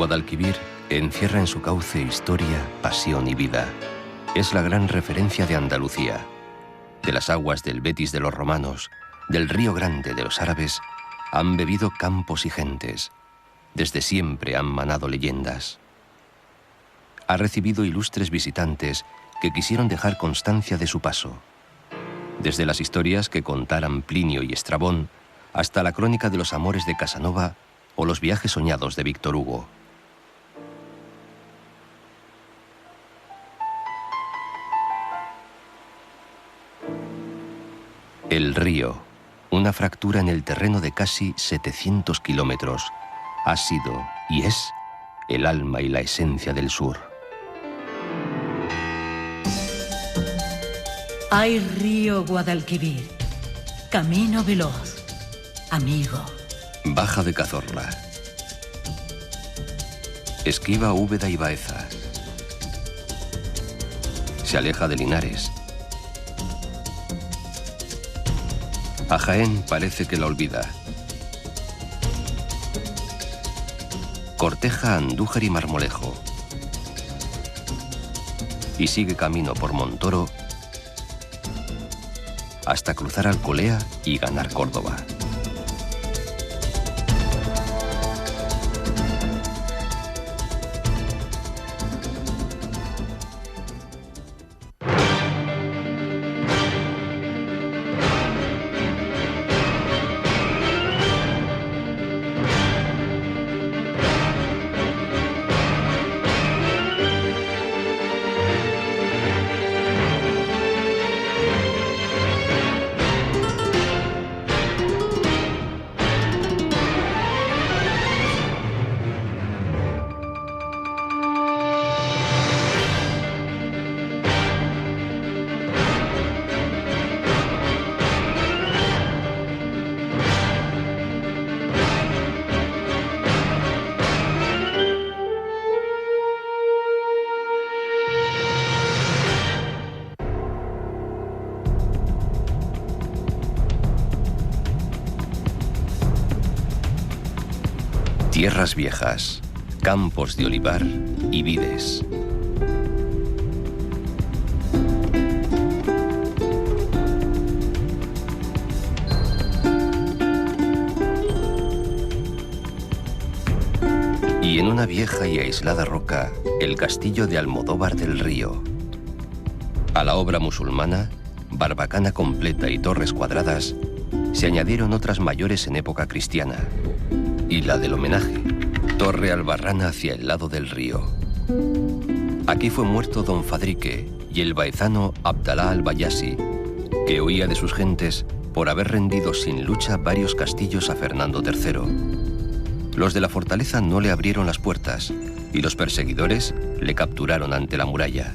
Guadalquivir encierra en su cauce historia, pasión y vida. Es la gran referencia de Andalucía. De las aguas del Betis de los romanos, del Río Grande de los árabes, han bebido campos y gentes. Desde siempre han manado leyendas. Ha recibido ilustres visitantes que quisieron dejar constancia de su paso. Desde las historias que contaran Plinio y Estrabón, hasta la crónica de los amores de Casanova o los viajes soñados de Víctor Hugo. El río, una fractura en el terreno de casi 700 kilómetros, ha sido y es el alma y la esencia del sur. Ay, río Guadalquivir, camino veloz, amigo. Baja de Cazorla. Esquiva Úbeda y Baeza. Se aleja de Linares. A Jaén parece que la olvida. Corteja Andújar y Marmolejo. Y sigue camino por Montoro hasta cruzar Alcolea y ganar Córdoba. Tierras viejas, campos de olivar y vides. Y en una vieja y aislada roca, el castillo de Almodóvar del Río. A la obra musulmana, barbacana completa y torres cuadradas, se añadieron otras mayores en época cristiana. Y la del homenaje, torre albarrana hacia el lado del río. Aquí fue muerto don Fadrique y el baezano Abdalá al-Bayasi, que huía de sus gentes por haber rendido sin lucha varios castillos a Fernando III. Los de la fortaleza no le abrieron las puertas y los perseguidores le capturaron ante la muralla.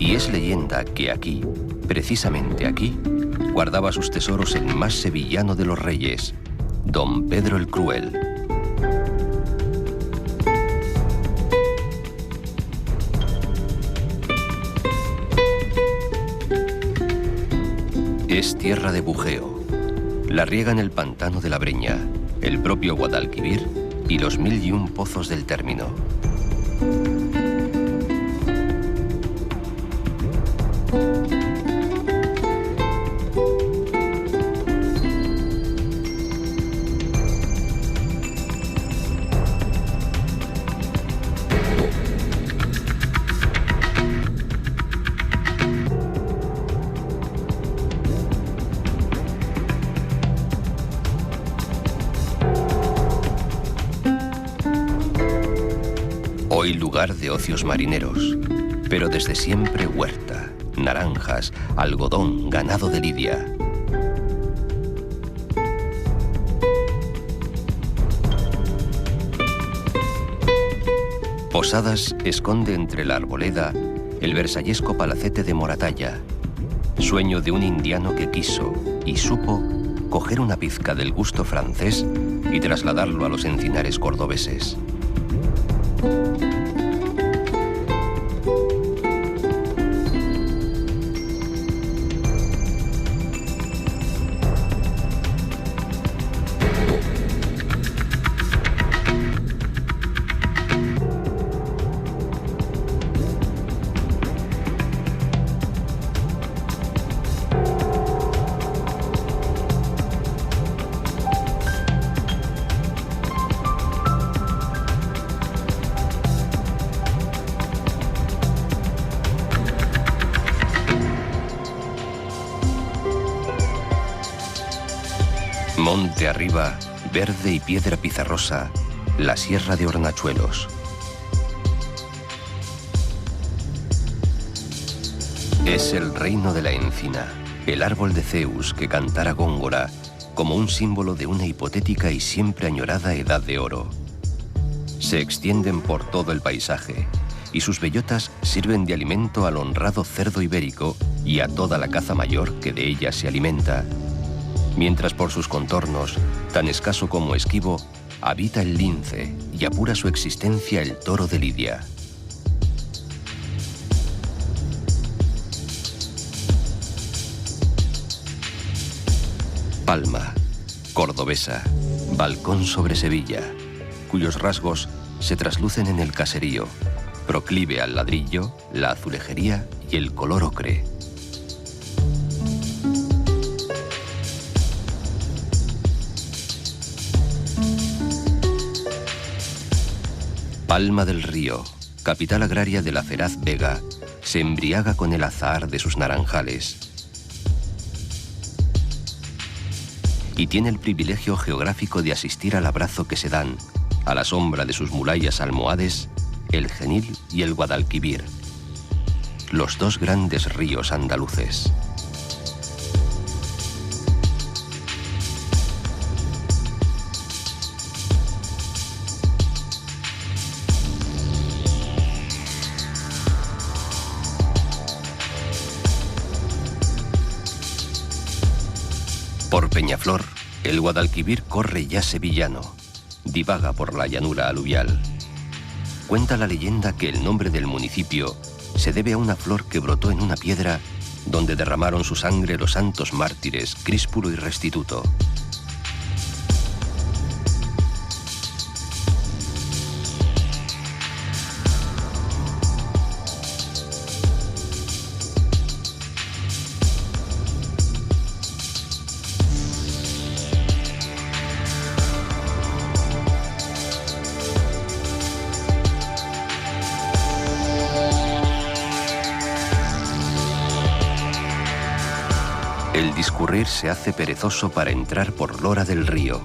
Y es leyenda que aquí, precisamente aquí, guardaba sus tesoros el más sevillano de los reyes, don Pedro el Cruel. Es tierra de bujeo. La riegan el pantano de la Breña, el propio Guadalquivir y los 1001 pozos del término. Hoy lugar de ocios marineros, pero desde siempre huerta, naranjas, algodón, ganado de lidia. Posadas esconde entre la arboleda el versallesco palacete de Moratalla, sueño de un indiano que quiso y supo coger una pizca del gusto francés y trasladarlo a los encinares cordobeses. Monte arriba, verde y piedra pizarrosa, la Sierra de Hornachuelos. Es el reino de la encina, el árbol de Zeus que cantara Góngora como un símbolo de una hipotética y siempre añorada edad de oro. Se extienden por todo el paisaje y sus bellotas sirven de alimento al honrado cerdo ibérico y a toda la caza mayor que de ella se alimenta, mientras por sus contornos, tan escaso como esquivo, habita el lince y apura su existencia el toro de Lidia. Palma, cordobesa, balcón sobre Sevilla, cuyos rasgos se traslucen en el caserío, proclive al ladrillo, la azulejería y el color ocre. Palma del Río, capital agraria de la feraz Vega, se embriaga con el azahar de sus naranjales y tiene el privilegio geográfico de asistir al abrazo que se dan, a la sombra de sus murallas almohades, el Genil y el Guadalquivir, los dos grandes ríos andaluces. Por Peñaflor, el Guadalquivir corre ya sevillano, divaga por la llanura aluvial. Cuenta la leyenda que el nombre del municipio se debe a una flor que brotó en una piedra donde derramaron su sangre los santos mártires Críspulo y Restituto. El discurrir se hace perezoso para entrar por Lora del Río,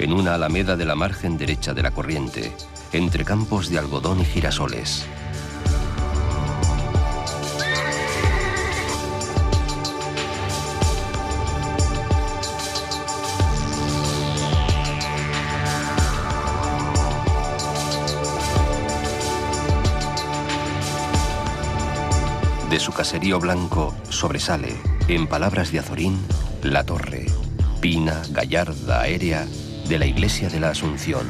en una alameda de la margen derecha de la corriente, entre campos de algodón y girasoles. De su caserío blanco sobresale, en palabras de Azorín, la torre, pina, gallarda, aérea, de la iglesia de la Asunción.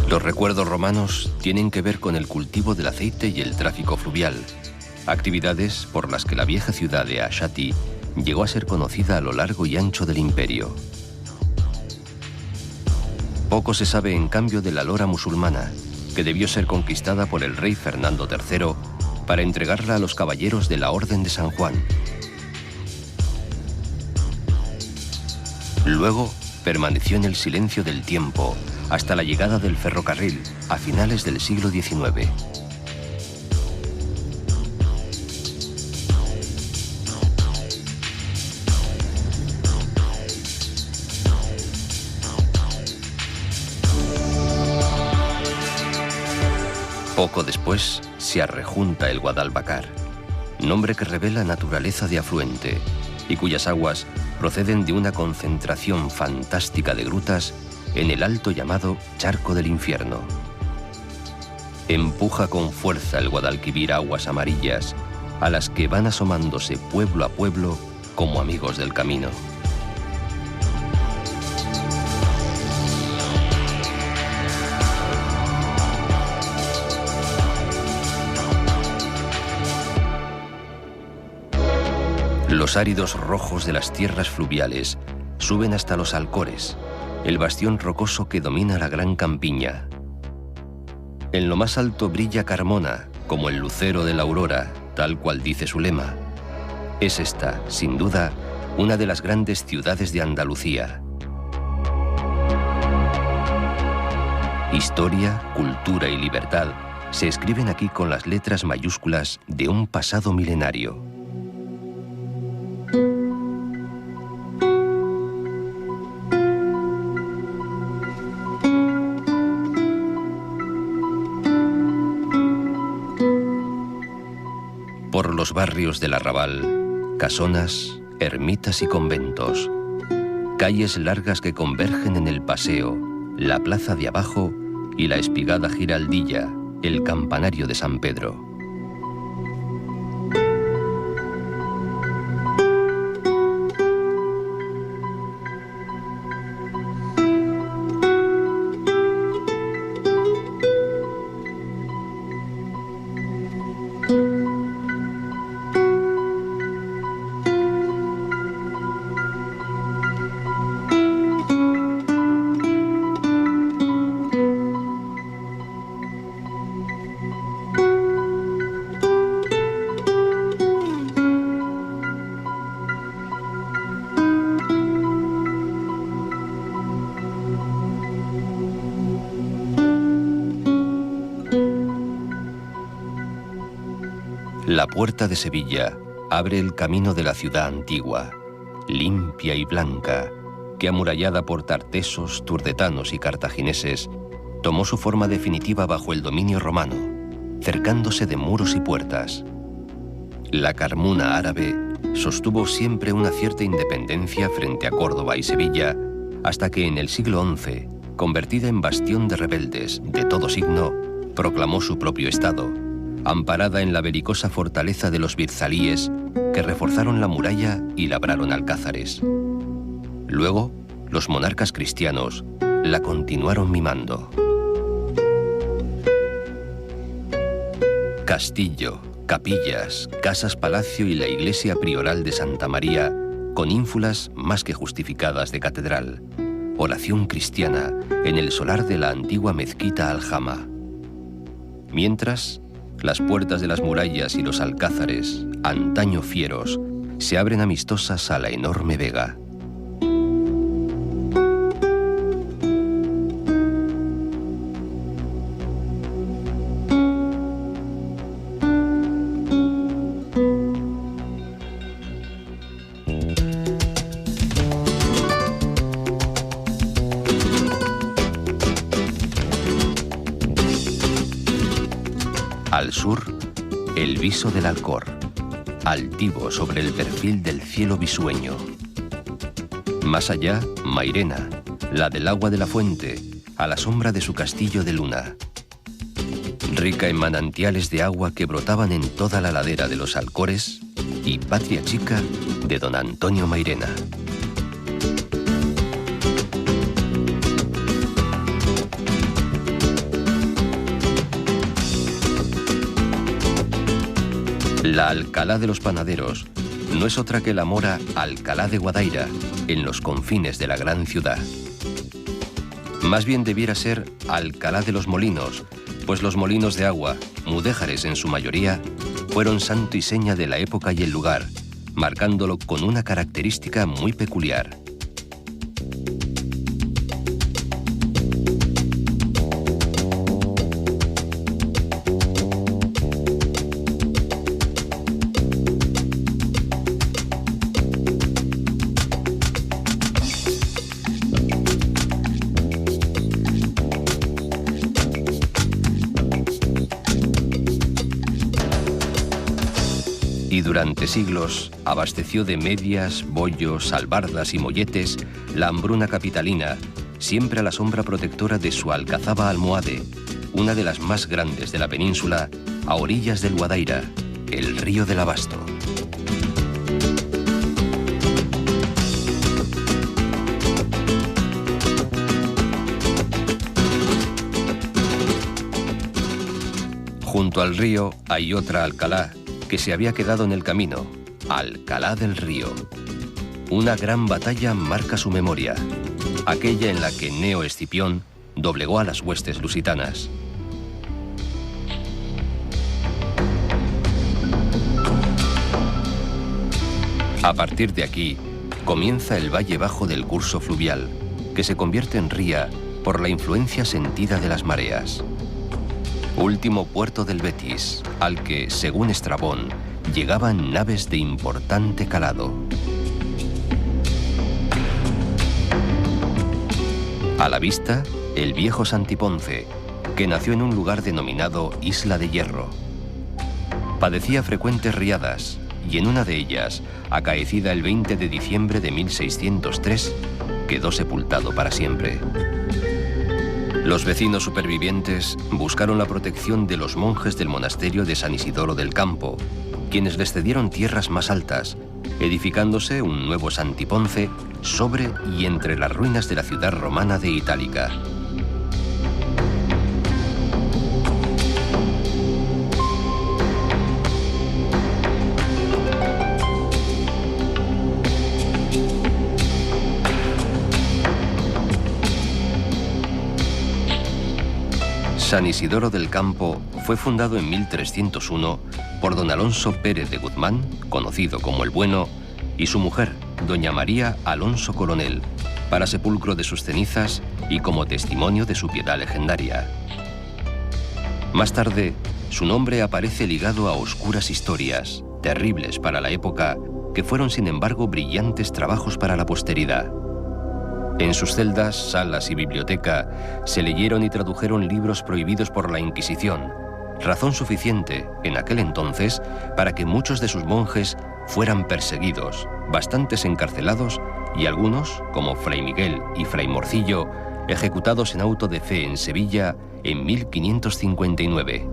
Los recuerdos romanos tienen que ver con el cultivo del aceite y el tráfico fluvial, actividades por las que la vieja ciudad de Ashati llegó a ser conocida a lo largo y ancho del imperio. Poco se sabe en cambio de la Lora musulmana, que debió ser conquistada por el rey Fernando III para entregarla a los caballeros de la Orden de San Juan. Luego permaneció en el silencio del tiempo hasta la llegada del ferrocarril a finales del siglo XIX. Poco después se arrejunta el Guadalbacar, nombre que revela naturaleza de afluente y cuyas aguas proceden de una concentración fantástica de grutas en el alto llamado Charco del Infierno. Empuja con fuerza el Guadalquivir aguas amarillas, a las que van asomándose pueblo a pueblo como amigos del camino. Los áridos rojos de las tierras fluviales suben hasta los Alcores, el bastión rocoso que domina la gran campiña. En lo más alto brilla Carmona, como el lucero de la aurora, tal cual dice su lema. Es esta, sin duda, una de las grandes ciudades de Andalucía. Historia, cultura y libertad se escriben aquí con las letras mayúsculas de un pasado milenario. Por los barrios del arrabal, casonas, ermitas y conventos, calles largas que convergen en el paseo, la plaza de abajo y la espigada giraldilla, el campanario de San Pedro. La puerta de Sevilla abre el camino de la ciudad antigua, limpia y blanca, que amurallada por tartesos, turdetanos y cartagineses, tomó su forma definitiva bajo el dominio romano, cercándose de muros y puertas. La Carmuna árabe sostuvo siempre una cierta independencia frente a Córdoba y Sevilla, hasta que en el siglo XI, convertida en bastión de rebeldes de todo signo, proclamó su propio estado, amparada en la belicosa fortaleza de los birzalíes que reforzaron la muralla y labraron alcázares. Luego, los monarcas cristianos la continuaron mimando. Castillo, capillas, casas-palacio y la iglesia prioral de Santa María, con ínfulas más que justificadas de catedral. Oración cristiana en el solar de la antigua mezquita Aljama. Mientras, las puertas de las murallas y los alcázares, antaño fieros, se abren amistosas a la enorme vega. Al sur, el viso del Alcor, altivo sobre el perfil del cielo bisueño. Más allá, Mairena, la del agua de la fuente, a la sombra de su castillo de luna. Rica en manantiales de agua que brotaban en toda la ladera de los Alcores y patria chica de don Antonio Mairena. La Alcalá de los Panaderos no es otra que la mora Alcalá de Guadaira, en los confines de la gran ciudad. Más bien debiera ser Alcalá de los Molinos, pues los molinos de agua, mudéjares en su mayoría, fueron santo y seña de la época y el lugar, marcándolo con una característica muy peculiar. Y durante siglos abasteció de medias, bollos, albardas y molletes la hambruna capitalina, siempre a la sombra protectora de su alcazaba almohade, una de las más grandes de la península, a orillas del Guadaira, el río del Abasto. Junto al río hay otra Alcalá, que se había quedado en el camino, Alcalá del Río. Una gran batalla marca su memoria, aquella en la que Neo Escipión doblegó a las huestes lusitanas. A partir de aquí, comienza el valle bajo del curso fluvial, que se convierte en ría por la influencia sentida de las mareas. Último puerto del Betis, al que, según Estrabón, llegaban naves de importante calado. A la vista, el viejo Santiponce, que nació en un lugar denominado Isla de Hierro. Padecía frecuentes riadas y en una de ellas, acaecida el 20 de diciembre de 1603, quedó sepultado para siempre. Los vecinos supervivientes buscaron la protección de los monjes del monasterio de San Isidoro del Campo, quienes les cedieron tierras más altas, edificándose un nuevo Santiponce sobre y entre las ruinas de la ciudad romana de Itálica. San Isidoro del Campo fue fundado en 1301 por don Alonso Pérez de Guzmán, conocido como el Bueno, y su mujer, doña María Alonso Coronel, para sepulcro de sus cenizas y como testimonio de su piedad legendaria. Más tarde, su nombre aparece ligado a oscuras historias, terribles para la época, que fueron sin embargo brillantes trabajos para la posteridad. En sus celdas, salas y biblioteca se leyeron y tradujeron libros prohibidos por la Inquisición, razón suficiente, en aquel entonces, para que muchos de sus monjes fueran perseguidos, bastantes encarcelados y algunos, como Fray Miguel y Fray Morcillo, ejecutados en auto de fe en Sevilla en 1559.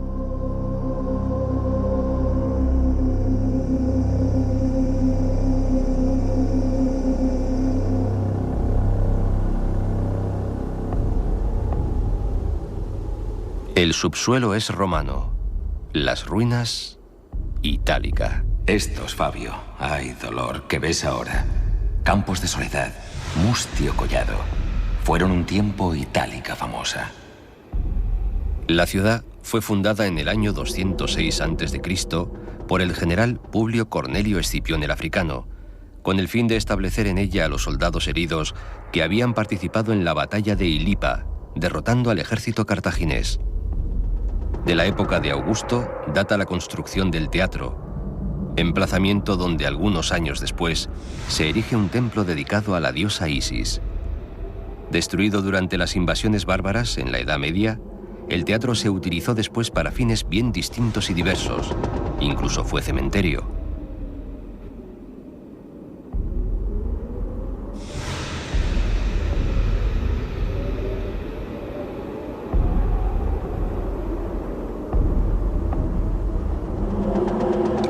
El subsuelo es romano, las ruinas, Itálica. Estos, Fabio, ay dolor, que ves ahora. Campos de Soledad, Mustio Collado, fueron un tiempo Itálica famosa. La ciudad fue fundada en el año 206 a.C. por el general Publio Cornelio Escipión el Africano, con el fin de establecer en ella a los soldados heridos que habían participado en la batalla de Ilipa, derrotando al ejército cartaginés. De la época de Augusto data la construcción del teatro, emplazamiento donde algunos años después se erige un templo dedicado a la diosa Isis. Destruido durante las invasiones bárbaras en la Edad Media, el teatro se utilizó después para fines bien distintos y diversos, incluso fue cementerio.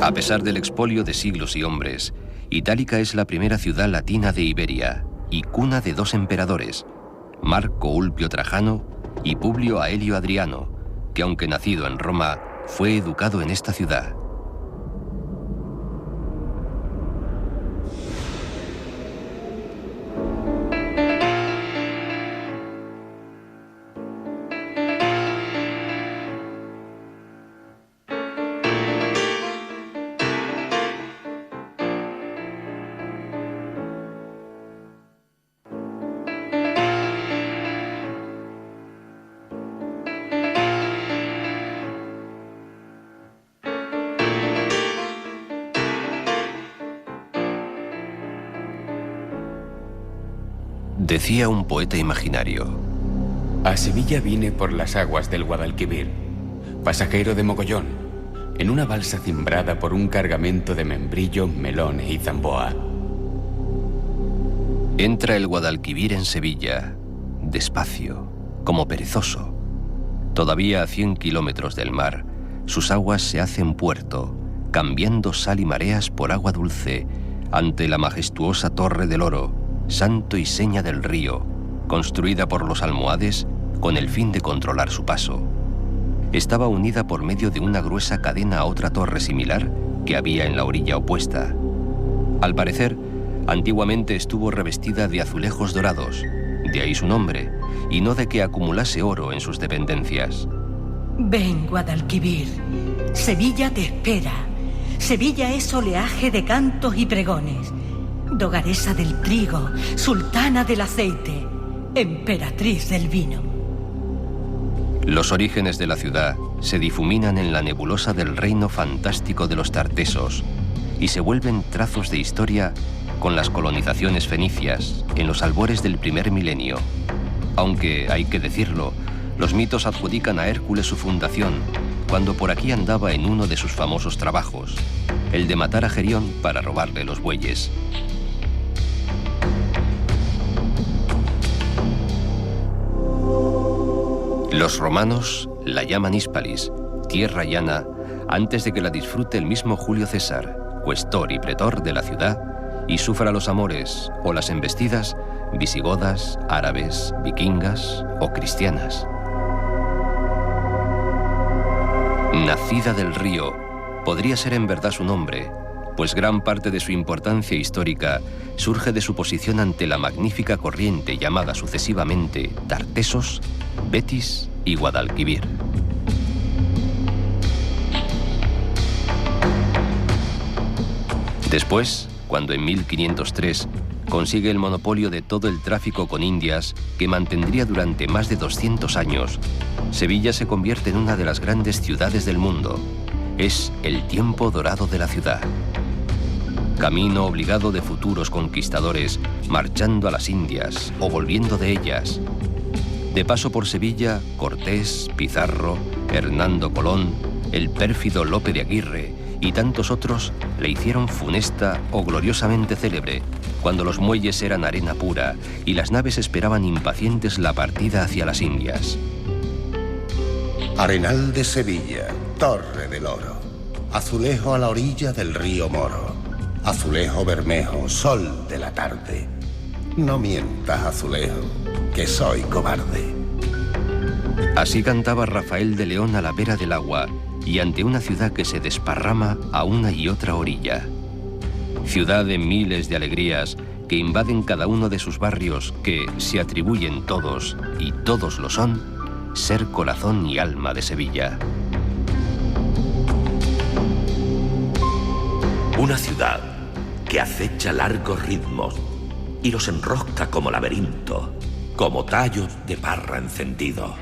A pesar del expolio de siglos y hombres, Itálica es la primera ciudad latina de Iberia y cuna de dos emperadores, Marco Ulpio Trajano y Publio Aelio Adriano, que aunque nacido en Roma, fue educado en esta ciudad. Decía un poeta imaginario: a Sevilla vine por las aguas del Guadalquivir, pasajero de mogollón, en una balsa cimbrada por un cargamento de membrillo, melones y zamboa. Entra el Guadalquivir en Sevilla, despacio, como perezoso. Todavía a 100 kilómetros del mar, sus aguas se hacen puerto, cambiando sal y mareas por agua dulce, ante la majestuosa Torre del Oro, santo y seña del río, construida por los almohades con el fin de controlar su paso. Estaba unida por medio de una gruesa cadena a otra torre similar que había en la orilla opuesta. Al parecer, antiguamente estuvo revestida de azulejos dorados, de ahí su nombre, y no de que acumulase oro en sus dependencias. Ven, Guadalquivir, Sevilla te espera. Sevilla es oleaje de cantos y pregones, dogaresa del trigo, sultana del aceite, emperatriz del vino. Los orígenes de la ciudad se difuminan en la nebulosa del reino fantástico de los tartesos y se vuelven trazos de historia con las colonizaciones fenicias en los albores del primer milenio. Aunque, hay que decirlo, los mitos adjudican a Hércules su fundación, cuando por aquí andaba en uno de sus famosos trabajos, el de matar a Gerión para robarle los bueyes. Los romanos la llaman Hispalis, tierra llana, antes de que la disfrute el mismo Julio César, cuestor y pretor de la ciudad, y sufra los amores o las embestidas visigodas, árabes, vikingas o cristianas. Nacida del río, podría ser en verdad su nombre, pues gran parte de su importancia histórica surge de su posición ante la magnífica corriente llamada sucesivamente Tartesos, Betis y Guadalquivir. Después, cuando en 1503 consigue el monopolio de todo el tráfico con Indias, que mantendría durante más de 200 años, Sevilla se convierte en una de las grandes ciudades del mundo. Es el tiempo dorado de la ciudad. Camino obligado de futuros conquistadores, marchando a las Indias o volviendo de ellas. De paso por Sevilla, Cortés, Pizarro, Hernando Colón, el pérfido Lope de Aguirre y tantos otros le hicieron funesta o gloriosamente célebre, cuando los muelles eran arena pura y las naves esperaban impacientes la partida hacia las Indias. Arenal de Sevilla, Torre del Oro, azulejo a la orilla del río Moro, azulejo bermejo, sol de la tarde. No mientas, azulejo, que soy cobarde. Así cantaba Rafael de León a la vera del agua y ante una ciudad que se desparrama a una y otra orilla. Ciudad de miles de alegrías que invaden cada uno de sus barrios que se atribuyen todos, y todos lo son, ser corazón y alma de Sevilla. Una ciudad que acecha largos ritmos y los enrosca como laberinto, como tallos de parra encendido.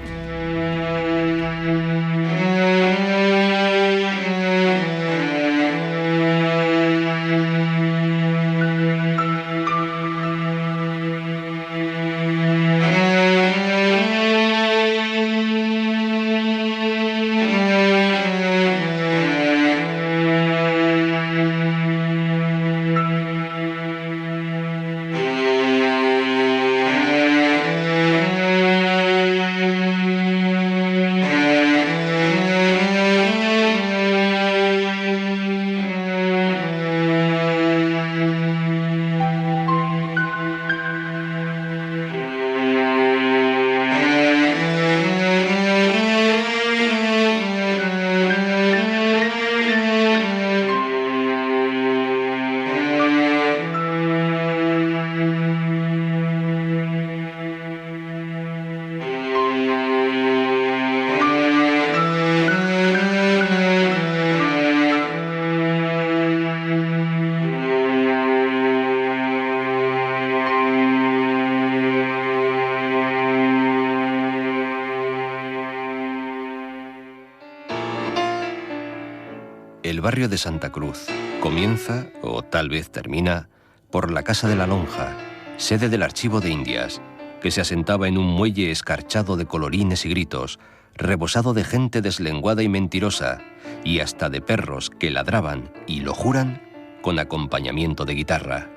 El barrio de Santa Cruz comienza, o tal vez termina, por la Casa de la Lonja, sede del Archivo de Indias, que se asentaba en un muelle escarchado de colorines y gritos, rebosado de gente deslenguada y mentirosa, y hasta de perros que ladraban, y lo juran, con acompañamiento de guitarra.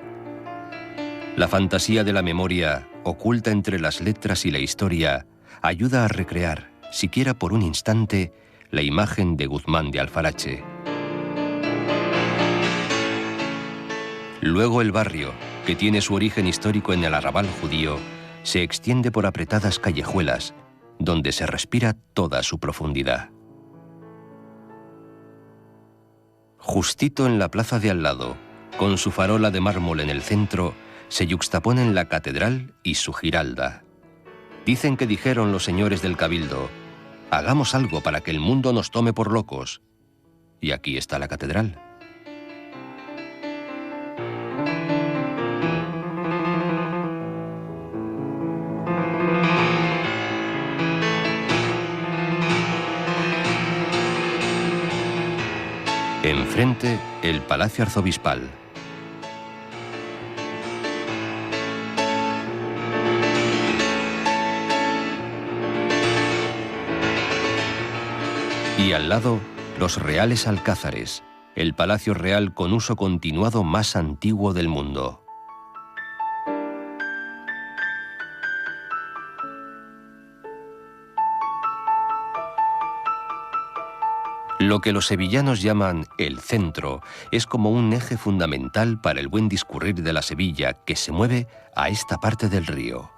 La fantasía de la memoria, oculta entre las letras y la historia, ayuda a recrear, siquiera por un instante, la imagen de Guzmán de Alfarache. Luego el barrio, que tiene su origen histórico en el arrabal judío, se extiende por apretadas callejuelas, donde se respira toda su profundidad. Justito en la plaza de al lado, con su farola de mármol en el centro, se yuxtaponen la catedral y su giralda. Dicen que dijeron los señores del cabildo: hagamos algo para que el mundo nos tome por locos. Y aquí está la catedral. Enfrente, el Palacio Arzobispal. Y al lado, los Reales Alcázares, el palacio real con uso continuado más antiguo del mundo. Lo que los sevillanos llaman el centro es como un eje fundamental para el buen discurrir de la Sevilla que se mueve a esta parte del río.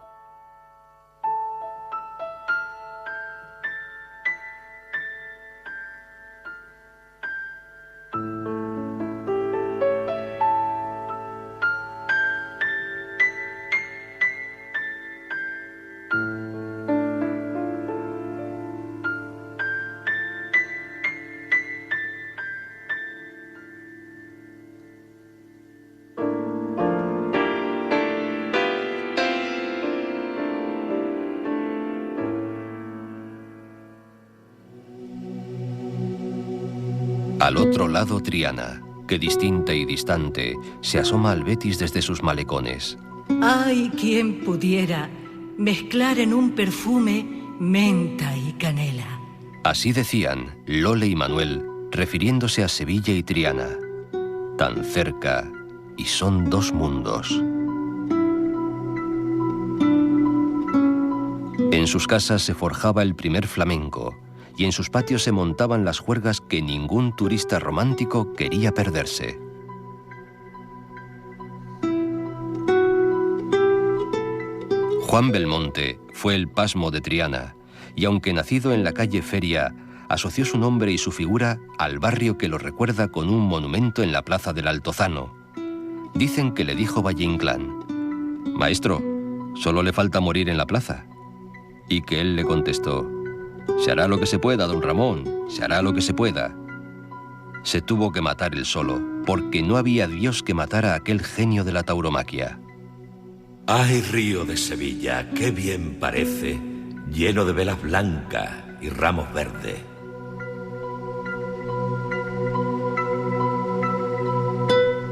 Al otro lado Triana, que distinta y distante se asoma al Betis desde sus malecones. ¡Ay, quien pudiera mezclar en un perfume menta y canela! Así decían Lole y Manuel, refiriéndose a Sevilla y Triana. Tan cerca, y son dos mundos. En sus casas se forjaba el primer flamenco, y en sus patios se montaban las juergas que ningún turista romántico quería perderse. Juan Belmonte fue el pasmo de Triana, y aunque nacido en la calle Feria, asoció su nombre y su figura al barrio que lo recuerda con un monumento en la plaza del Altozano. Dicen que le dijo Valle Inclán: «Maestro, solo le falta morir en la plaza». Y que él le contestó: «Se hará lo que se pueda, don Ramón, se hará lo que se pueda». Se tuvo que matar él solo, porque no había Dios que matara a aquel genio de la tauromaquia. ¡Ay, río de Sevilla, qué bien parece, lleno de velas blancas y ramos verdes!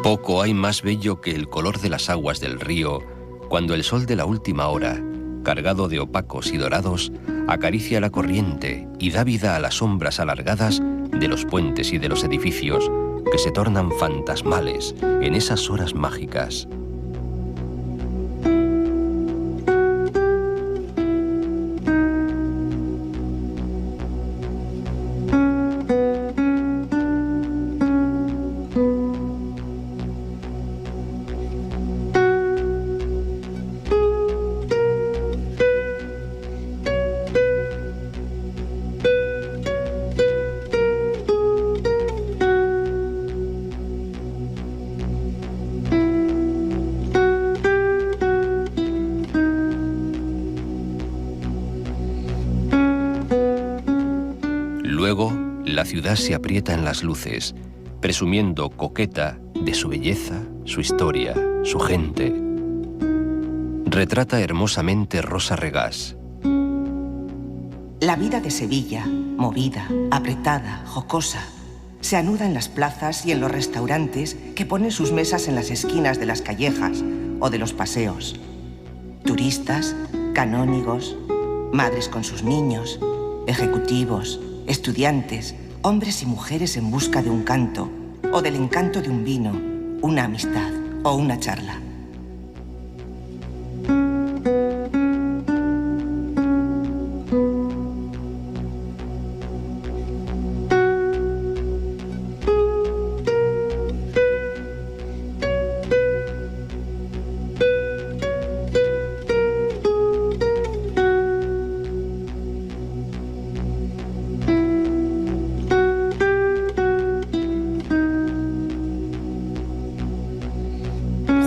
Poco hay más bello que el color de las aguas del río, cuando el sol de la última hora, cargado de opacos y dorados, acaricia la corriente y da vida a las sombras alargadas de los puentes y de los edificios que se tornan fantasmales en esas horas mágicas. Luego, la ciudad se aprieta en las luces, presumiendo coqueta de su belleza, su historia, su gente. Retrata hermosamente Rosa Regás. La vida de Sevilla, movida, apretada, jocosa, se anuda en las plazas y en los restaurantes que ponen sus mesas en las esquinas de las callejas o de los paseos. Turistas, canónigos, madres con sus niños, ejecutivos, estudiantes, hombres y mujeres en busca de un canto o del encanto de un vino, una amistad o una charla.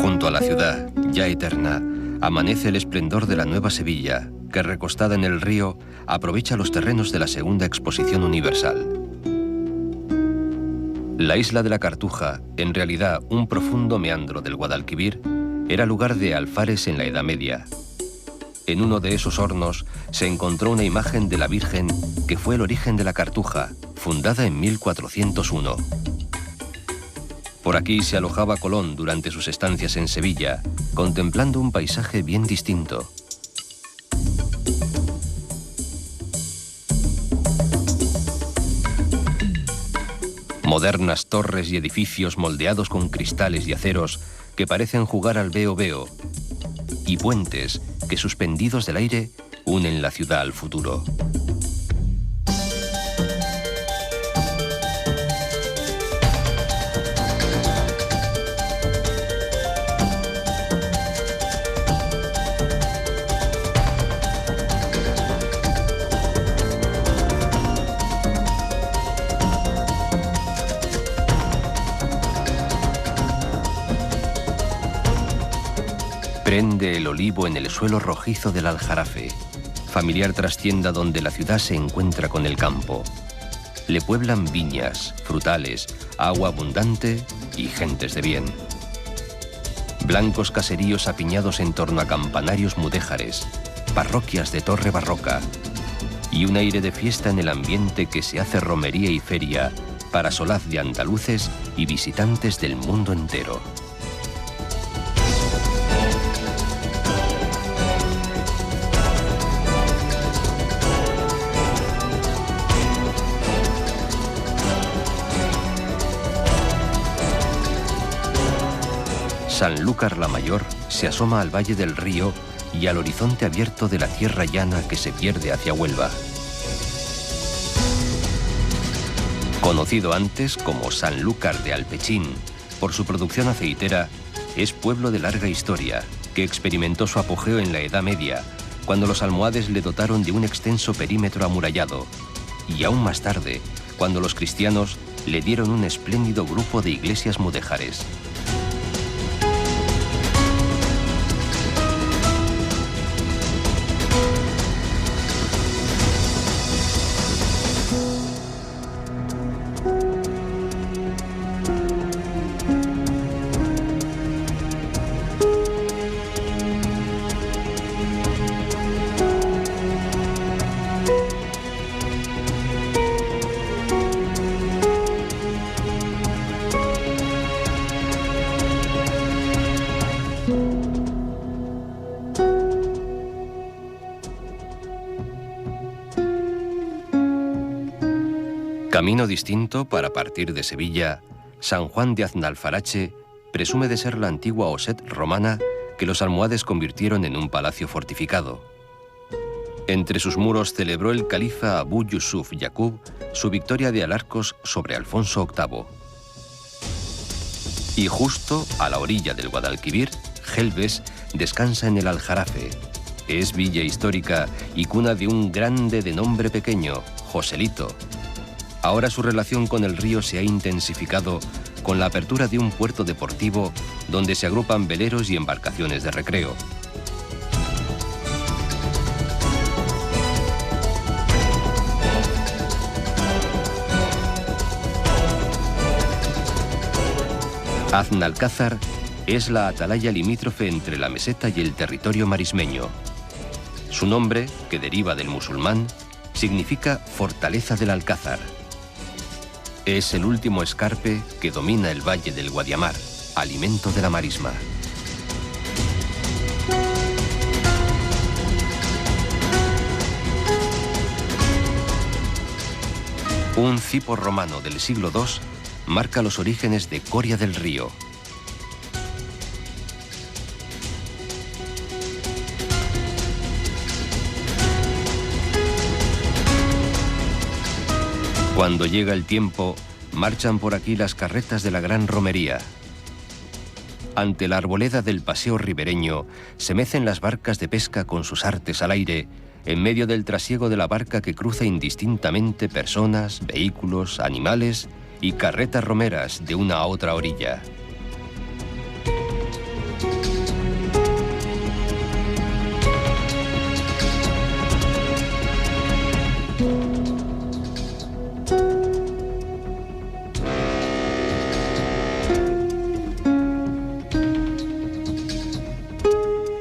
Junto a la ciudad, ya eterna, amanece el esplendor de la nueva Sevilla, que recostada en el río, aprovecha los terrenos de la Segunda Exposición Universal. La isla de la Cartuja, en realidad un profundo meandro del Guadalquivir, era lugar de alfares en la Edad Media. En uno de esos hornos se encontró una imagen de la Virgen que fue el origen de la Cartuja, fundada en 1401. Por aquí se alojaba Colón durante sus estancias en Sevilla, contemplando un paisaje bien distinto. Modernas torres y edificios moldeados con cristales y aceros que parecen jugar al veo-veo, y puentes que, suspendidos del aire, unen la ciudad al futuro. Prende el olivo en el suelo rojizo del Aljarafe, familiar trastienda donde la ciudad se encuentra con el campo. Le pueblan viñas, frutales, agua abundante y gentes de bien. Blancos caseríos apiñados en torno a campanarios mudéjares, parroquias de torre barroca y un aire de fiesta en el ambiente que se hace romería y feria para solaz de andaluces y visitantes del mundo entero. Sanlúcar la Mayor se asoma al valle del río y al horizonte abierto de la tierra llana que se pierde hacia Huelva. Conocido antes como Sanlúcar de Alpechín por su producción aceitera, es pueblo de larga historia que experimentó su apogeo en la Edad Media, cuando los almohades le dotaron de un extenso perímetro amurallado, y aún más tarde, cuando los cristianos le dieron un espléndido grupo de iglesias mudéjares. Camino distinto para partir de Sevilla, San Juan de Aznalfarache presume de ser la antigua Oset romana que los almohades convirtieron en un palacio fortificado. Entre sus muros celebró el califa Abu Yusuf Yaqub su victoria de Alarcos sobre Alfonso VIII. Y justo a la orilla del Guadalquivir, Gelbes descansa en el Aljarafe. Es villa histórica y cuna de un grande de nombre pequeño, Joselito. Ahora su relación con el río se ha intensificado con la apertura de un puerto deportivo donde se agrupan veleros y embarcaciones de recreo. Aznalcázar es la atalaya limítrofe entre la meseta y el territorio marismeño. Su nombre, que deriva del musulmán, significa Fortaleza del Alcázar. Es el último escarpe que domina el valle del Guadiamar, alimento de la marisma. Un cipo romano del siglo II marca los orígenes de Coria del Río. Cuando llega el tiempo, marchan por aquí las carretas de la Gran Romería. Ante la arboleda del paseo ribereño, se mecen las barcas de pesca con sus artes al aire, en medio del trasiego de la barca que cruza indistintamente personas, vehículos, animales y carretas romeras de una a otra orilla.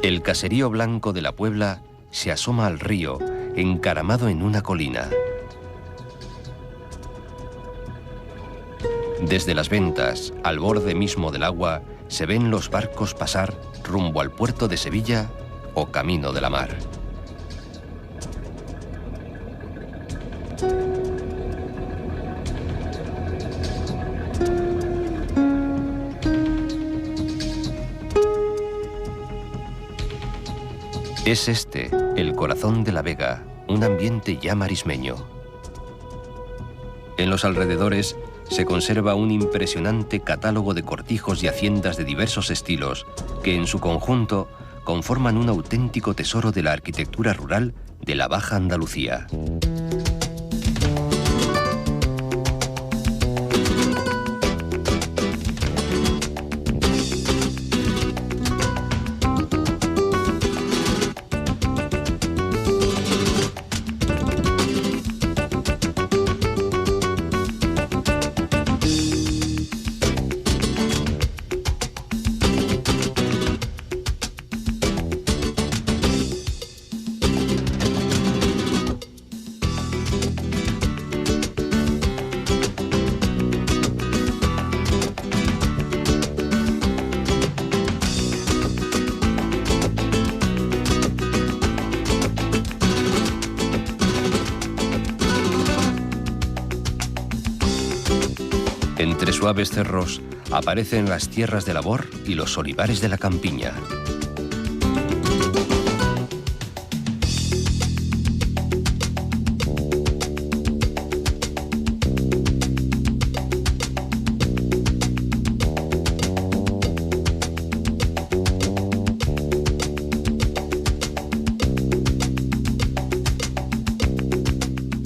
El caserío blanco de la Puebla se asoma al río, encaramado en una colina. Desde las ventas, al borde mismo del agua, se ven los barcos pasar rumbo al puerto de Sevilla o camino de la mar. Es este, el corazón de la Vega, un ambiente ya marismeño. En los alrededores se conserva un impresionante catálogo de cortijos y haciendas de diversos estilos que en su conjunto conforman un auténtico tesoro de la arquitectura rural de la Baja Andalucía. Entre suaves cerros aparecen las tierras de labor y los olivares de la campiña.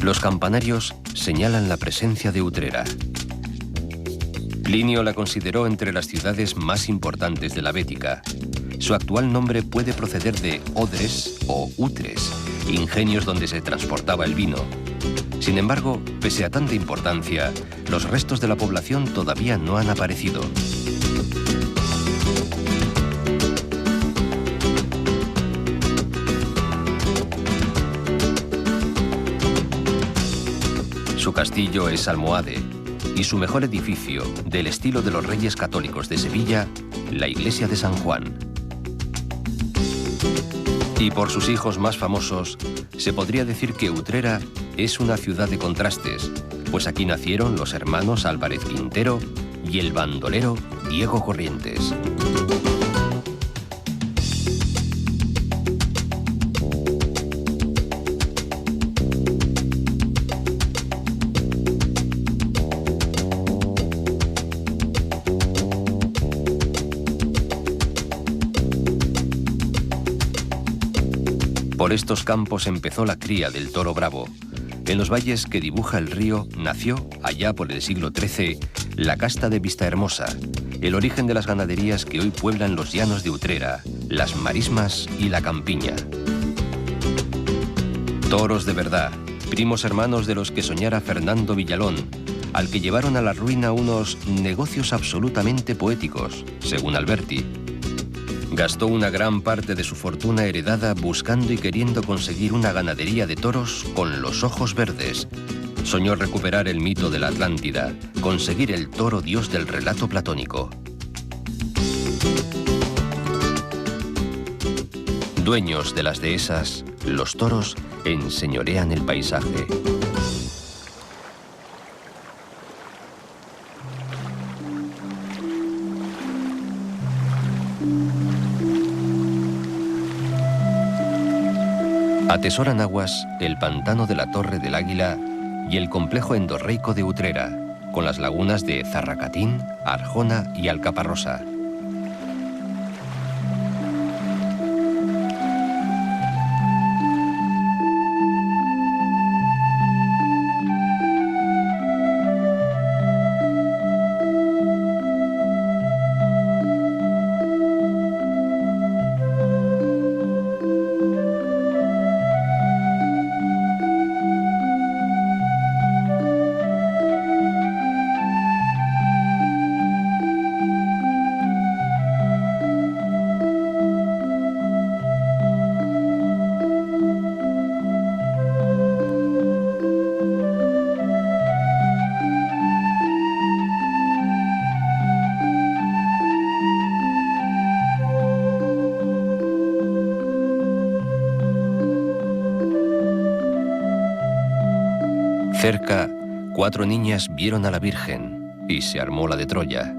Los campanarios señalan la presencia de Utrera. Plinio la consideró entre las ciudades más importantes de la Bética. Su actual nombre puede proceder de odres o utres, ingenios donde se transportaba el vino. Sin embargo, pese a tanta importancia, los restos de la población todavía no han aparecido. Su castillo es almohade, y su mejor edificio, del estilo de los Reyes Católicos de Sevilla, la iglesia de San Juan. Y por sus hijos más famosos, se podría decir que Utrera es una ciudad de contrastes, pues aquí nacieron los hermanos Álvarez Quintero y el bandolero Diego Corrientes. Por estos campos empezó la cría del toro bravo. En los valles que dibuja el río nació, allá por el siglo XIII, la casta de Vistahermosa, el origen de las ganaderías que hoy pueblan los llanos de Utrera, las marismas y la campiña. Toros de verdad, primos hermanos de los que soñara Fernando Villalón, al que llevaron a la ruina unos negocios absolutamente poéticos, según Alberti. Gastó una gran parte de su fortuna heredada buscando y queriendo conseguir una ganadería de toros con los ojos verdes. Soñó recuperar el mito de la Atlántida, conseguir el toro dios del relato platónico. Dueños de las dehesas, los toros enseñorean el paisaje. Atesoran aguas el pantano de la Torre del Águila y el complejo endorreico de Utrera, con las lagunas de Zarracatín, Arjona y Alcaparrosa. Cerca, 4 niñas vieron a la Virgen y se armó la de Troya.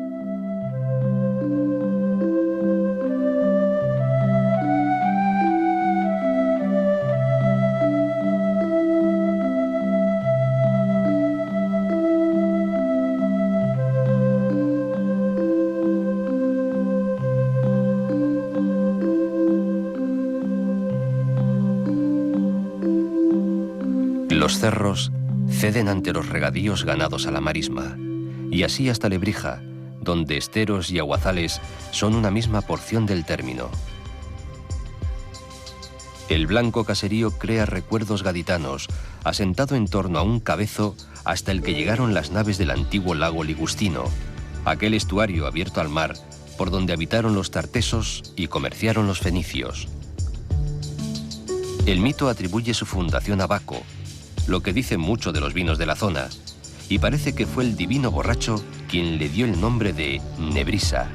Los cerros ceden ante los regadíos ganados a la marisma, y así hasta Lebrija, donde esteros y aguazales son una misma porción del término. El blanco caserío crea recuerdos gaditanos, asentado en torno a un cabezo hasta el que llegaron las naves del antiguo lago Ligustino, aquel estuario abierto al mar por donde habitaron los tartesos y comerciaron los fenicios. El mito atribuye su fundación a Baco, lo que dice mucho de los vinos de la zona, y parece que fue el divino borracho quien le dio el nombre de Nebrisa.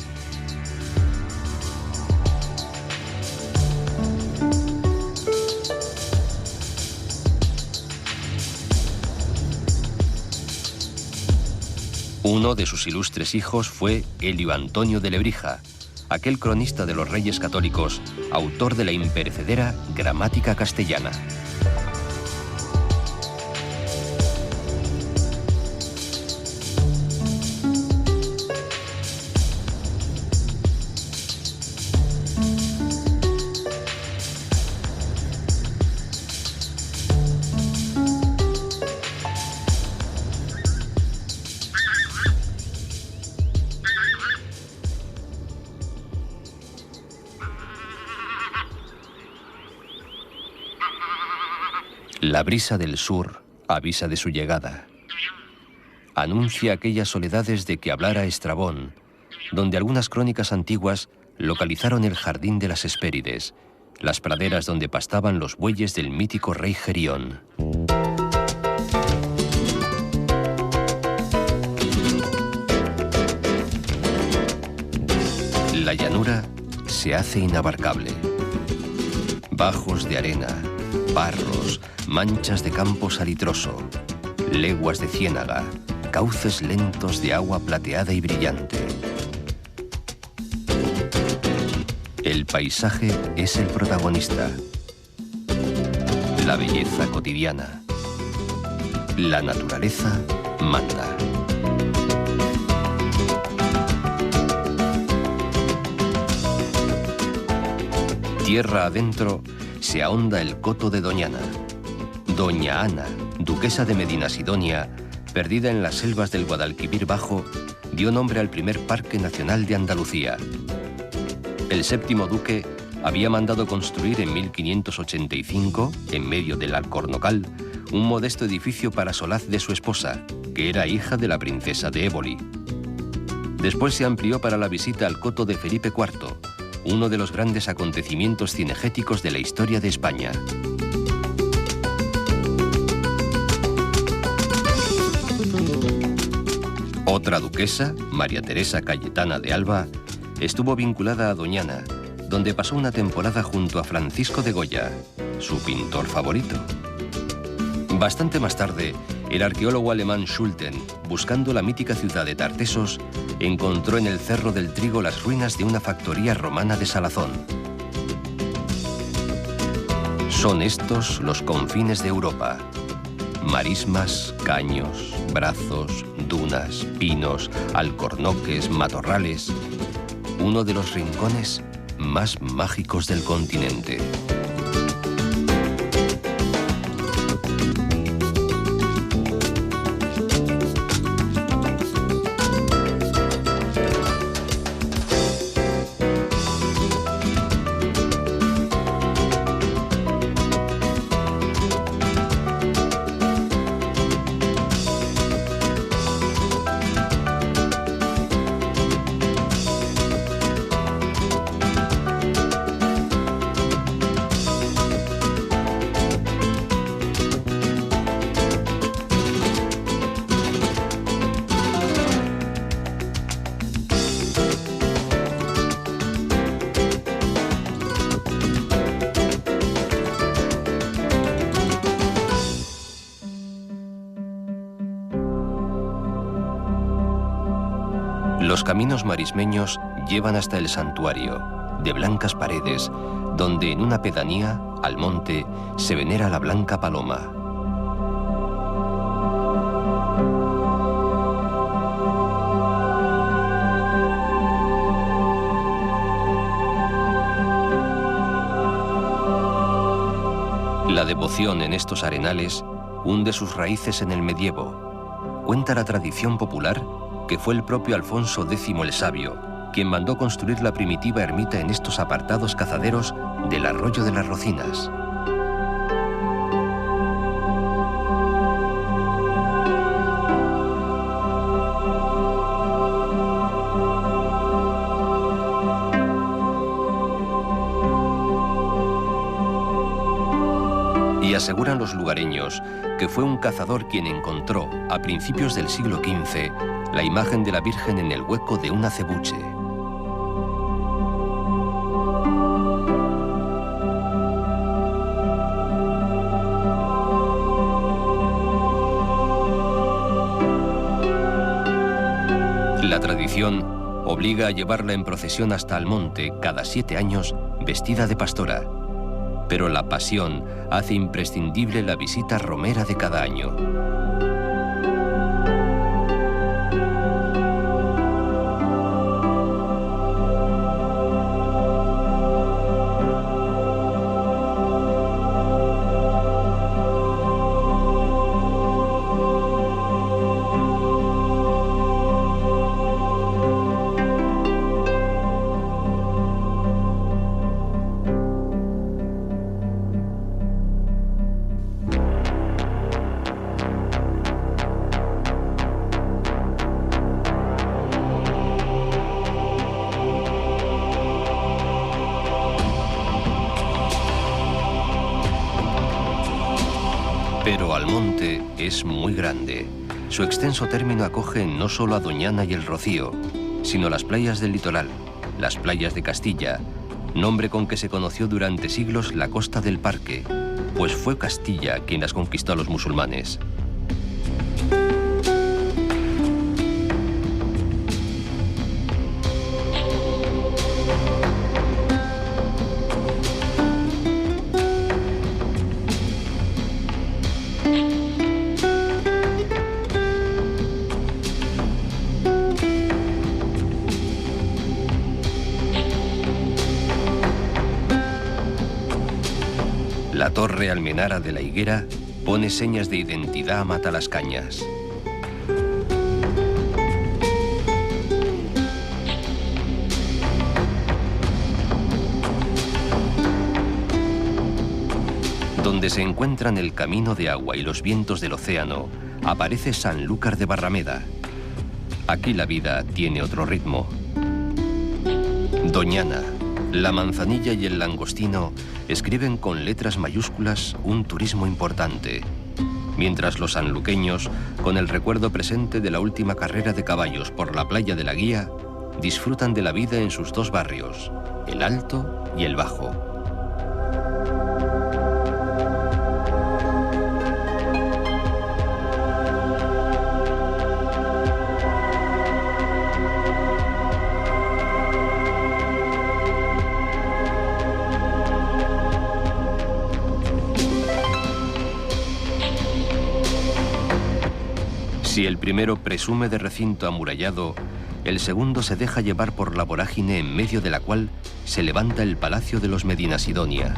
Uno de sus ilustres hijos fue Elio Antonio de Lebrija, aquel cronista de los reyes católicos, autor de la imperecedera Gramática Castellana. La brisa del sur avisa de su llegada. Anuncia aquellas soledades de que hablara Estrabón, donde algunas crónicas antiguas localizaron el jardín de las Hespérides, las praderas donde pastaban los bueyes del mítico rey Gerión. La llanura se hace inabarcable. Bajos de arena, barros, manchas de campo salitroso, leguas de ciénaga, cauces lentos de agua plateada y brillante. El paisaje es el protagonista. La belleza cotidiana. La naturaleza manda. Tierra adentro se ahonda el coto de Doñana. Doña Ana, duquesa de Medinasidonia, perdida en las selvas del Guadalquivir Bajo, dio nombre al primer parque nacional de Andalucía. El séptimo duque había mandado construir en 1585, en medio del Alcornocal, un modesto edificio para solaz de su esposa, que era hija de la princesa de Éboli. Después se amplió para la visita al coto de Felipe IV, uno de los grandes acontecimientos cinegéticos de la historia de España. Otra duquesa, María Teresa Cayetana de Alba, estuvo vinculada a Doñana, donde pasó una temporada junto a Francisco de Goya, su pintor favorito. Bastante más tarde, el arqueólogo alemán Schulten, buscando la mítica ciudad de Tartesos, encontró en el Cerro del Trigo las ruinas de una factoría romana de salazón. Son estos los confines de Europa. Marismas, caños, brazos, dunas, pinos, alcornoques, matorrales. Uno de los rincones más mágicos del continente. Los caminos marismeños llevan hasta el santuario, de blancas paredes, donde en una pedanía, al monte, se venera la blanca paloma. La devoción en estos arenales hunde sus raíces en el medievo. Cuenta la tradición popular que fue el propio Alfonso X el Sabio quien mandó construir la primitiva ermita en estos apartados cazaderos del arroyo de las Rocinas. Y aseguran los lugareños que fue un cazador quien encontró, a principios del siglo XV, la imagen de la Virgen en el hueco de un acebuche. La tradición obliga a llevarla en procesión hasta Almonte cada 7 años vestida de pastora. Pero la pasión hace imprescindible la visita romera de cada año. Pero Almonte es muy grande. Su extenso término acoge no solo a Doñana y el Rocío, sino las playas del litoral, las playas de Castilla, nombre con que se conoció durante siglos la costa del Parque, pues fue Castilla quien las conquistó a los musulmanes. La torre almenara de la Higuera pone señas de identidad a Matalascañas. Donde se encuentran el camino de agua y los vientos del océano, aparece Sanlúcar de Barrameda. Aquí la vida tiene otro ritmo. Doñana, la manzanilla y el langostino escriben con letras mayúsculas un turismo importante, mientras los sanluqueños, con el recuerdo presente de la última carrera de caballos por la playa de la Guía, disfrutan de la vida en sus dos barrios, el Alto y el Bajo. Si el primero presume de recinto amurallado, el segundo se deja llevar por la vorágine en medio de la cual se levanta el palacio de los Medinasidonia.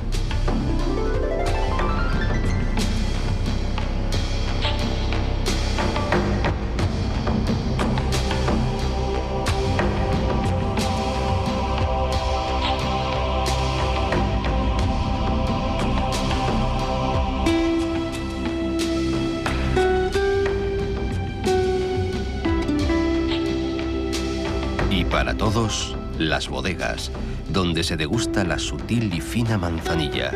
Para todos, las bodegas, donde se degusta la sutil y fina manzanilla.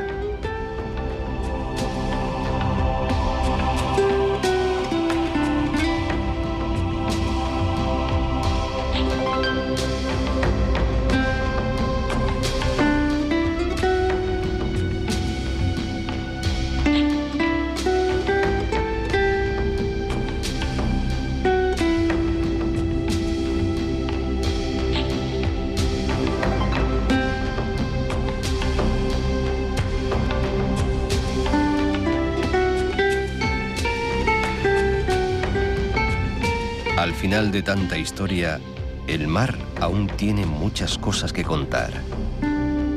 Al final de tanta historia, el mar aún tiene muchas cosas que contar.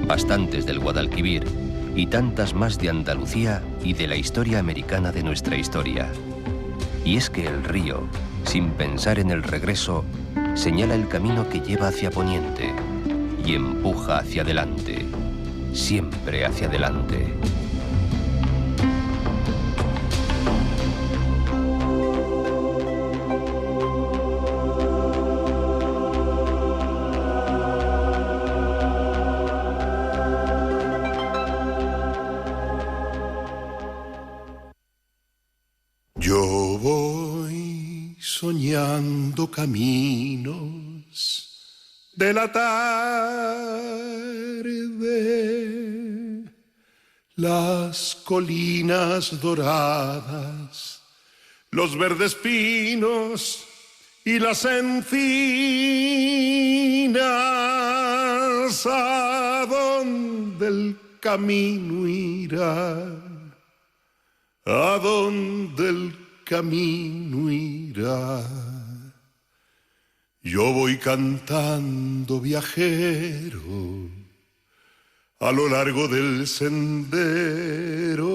Bastantes del Guadalquivir, y tantas más de Andalucía y de la historia americana de nuestra historia. Y es que el río, sin pensar en el regreso, señala el camino que lleva hacia poniente y empuja hacia adelante, siempre hacia adelante. Yo voy soñando caminos de la tarde, las colinas doradas, los verdes pinos y las encinas. ¿A dónde el camino irá? ¿A dónde el camino irá? Yo voy cantando viajero a lo largo del sendero.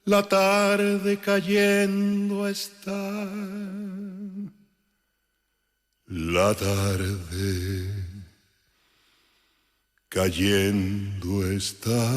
La tarde cayendo está. La tarde cayendo está.